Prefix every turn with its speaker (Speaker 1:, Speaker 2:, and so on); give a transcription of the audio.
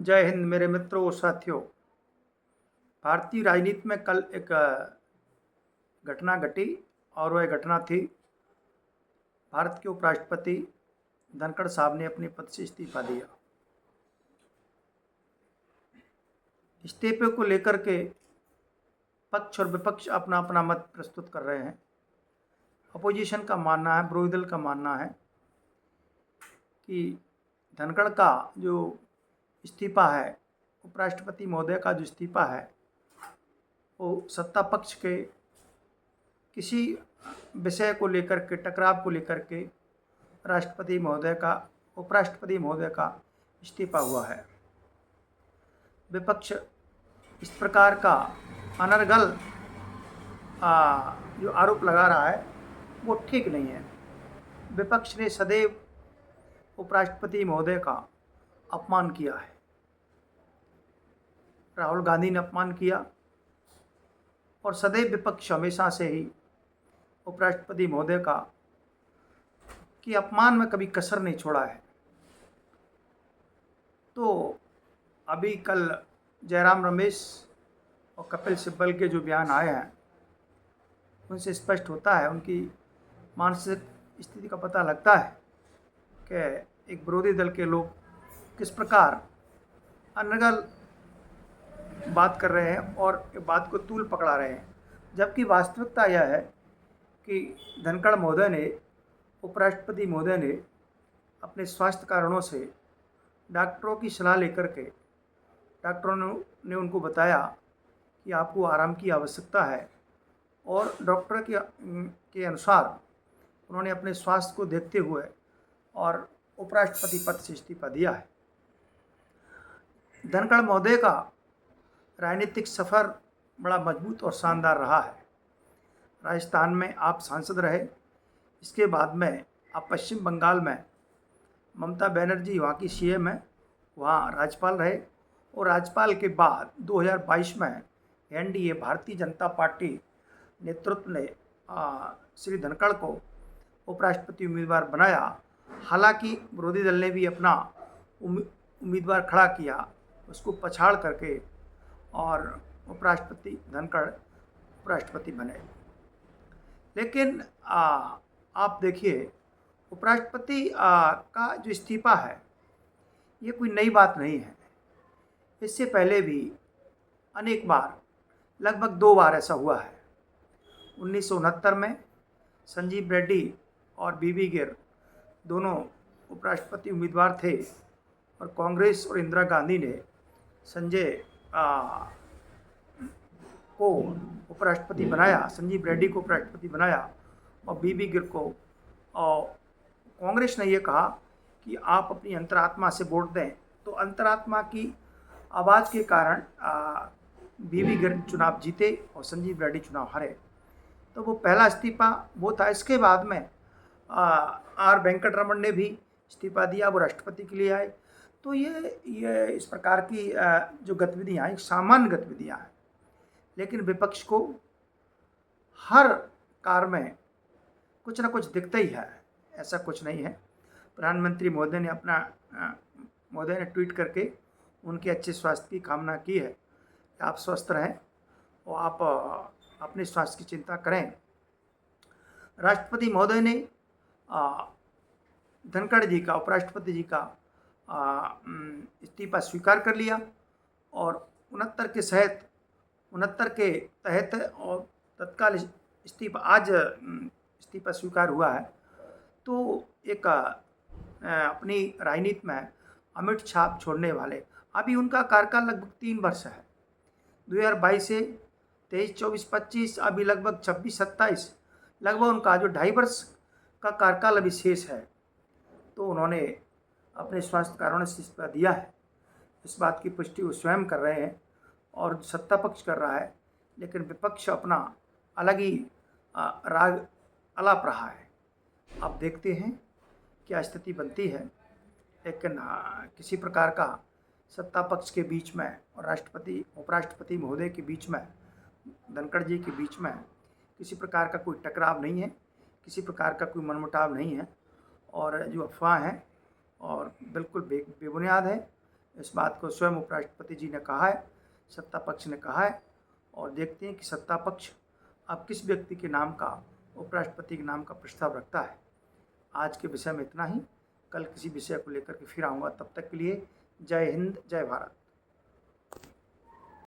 Speaker 1: जय हिंद मेरे मित्रों और साथियों। भारतीय राजनीति में कल एक घटना घटी और वह घटना थी भारत के उपराष्ट्रपति धनखड़ साहब ने अपने पद से इस्तीफा दिया। इस्तीफे को लेकर के पक्ष और विपक्ष अपना अपना मत प्रस्तुत कर रहे हैं। अपोजिशन का मानना है, विरोधी दल का मानना है कि धनखड़ का जो इस्तीफा है, उपराष्ट्रपति महोदय का जो इस्तीफा है, वो सत्ता पक्ष के किसी विषय को लेकर के, टकराव को लेकर के उपराष्ट्रपति महोदय का इस्तीफा हुआ है। विपक्ष इस प्रकार का अनर्गल जो आरोप लगा रहा है वो ठीक नहीं है। विपक्ष ने सदैव उपराष्ट्रपति महोदय का अपमान किया है। राहुल गांधी ने अपमान किया और सदैव विपक्ष हमेशा से ही उपराष्ट्रपति महोदय की अपमान में कभी कसर नहीं छोड़ा है। तो अभी कल जयराम रमेश और कपिल सिब्बल के जो बयान आए हैं उनसे स्पष्ट होता है, उनकी मानसिक स्थिति का पता लगता है कि एक विरोधी दल के लोग किस प्रकार अनर्गल बात कर रहे हैं और बात को तूल पकड़ा रहे हैं। जबकि वास्तविकता यह है कि धनखड़ महोदय ने, उपराष्ट्रपति महोदय ने अपने स्वास्थ्य कारणों से डॉक्टरों की सलाह लेकर के डॉक्टरों ने उनको बताया कि आपको आराम की आवश्यकता है और डॉक्टर के अनुसार उन्होंने अपने स्वास्थ्य को देखते हुए और उपराष्ट्रपति पद से इस्तीफा दिया है। धनखड़ महोदय का राजनीतिक सफ़र बड़ा मजबूत और शानदार रहा है। राजस्थान में आप सांसद रहे, इसके बाद में आप पश्चिम बंगाल में ममता बनर्जी वहाँ की सीएम है, वहाँ राज्यपाल रहे और राज्यपाल के बाद 2022 में एनडीए भारतीय जनता पार्टी नेतृत्व ने श्री धनखड़ को उपराष्ट्रपति उम्मीदवार बनाया। हालांकि विरोधी दल ने भी अपना उम्मीदवार खड़ा किया, उसको पछाड़ करके और उपराष्ट्रपति धनखड़ उपराष्ट्रपति बने। लेकिन आप देखिए, उपराष्ट्रपति का जो इस्तीफा है ये कोई नई बात नहीं है। इससे पहले भी अनेक बार, लगभग 2 बार ऐसा हुआ है। 1969 में संजीव रेड्डी और बीबी गिर दोनों उपराष्ट्रपति उम्मीदवार थे और कांग्रेस और इंदिरा गांधी ने संजय को उपराष्ट्रपति बनाया, संजीव रेड्डी को उपराष्ट्रपति बनाया और बीबी गिर को। और कांग्रेस ने ये कहा कि आप अपनी अंतरात्मा से वोट दें, तो अंतरात्मा की आवाज़ के कारण बीबी गिर चुनाव जीते और संजीव रेड्डी चुनाव हारे। तो वो पहला इस्तीफा वो था। इसके बाद में आर वेंकटरमण ने भी इस्तीफा दिया, वो राष्ट्रपति के लिए आए। तो ये इस प्रकार की जो गतिविधियाँ हैं, सामान्य गतिविधियाँ हैं। लेकिन विपक्ष को हर कार्य में कुछ ना कुछ दिखता ही है, ऐसा कुछ नहीं है। प्रधानमंत्री महोदय ने ट्वीट करके उनके अच्छे स्वास्थ्य की कामना की है कि आप स्वस्थ रहें और आप अपने स्वास्थ्य की चिंता करें। राष्ट्रपति महोदय ने धनखड़ जी का, उपराष्ट्रपति जी का इस्तीफा स्वीकार कर लिया और 69 के तहत और तत्काल इस्तीफा स्वीकार हुआ है। तो एक अपनी राजनीति में अमिट छाप छोड़ने वाले, अभी उनका कार्यकाल लगभग 3 वर्ष है। 2022 से 23, 24, 25, अभी लगभग 26, 27, लगभग उनका जो 2.5 वर्ष का कार्यकाल अभी शेष है। तो उन्होंने अपने स्वास्थ्य कारणों से इस्तीफा दिया है। इस बात की पुष्टि वो स्वयं कर रहे हैं और सत्ता पक्ष कर रहा है, लेकिन विपक्ष अपना अलग ही राग अलाप रहा है। आप देखते हैं क्या स्थिति बनती है। लेकिन किसी प्रकार का सत्ता पक्ष के बीच में और उपराष्ट्रपति महोदय के बीच में, धनखड़ जी के बीच में किसी प्रकार का कोई टकराव नहीं है, किसी प्रकार का कोई मनमुटाव नहीं है। और जो अफवाह है और बिल्कुल बेबुनियाद है। इस बात को स्वयं उपराष्ट्रपति जी ने कहा है, सत्ता पक्ष ने कहा है, और देखते हैं कि सत्ता पक्ष अब किस व्यक्ति के नाम का, उपराष्ट्रपति के नाम का प्रस्ताव रखता है। आज के विषय में इतना ही। कल किसी विषय को लेकर के फिर आऊँगा। तब तक के लिए जय हिंद, जय भारत।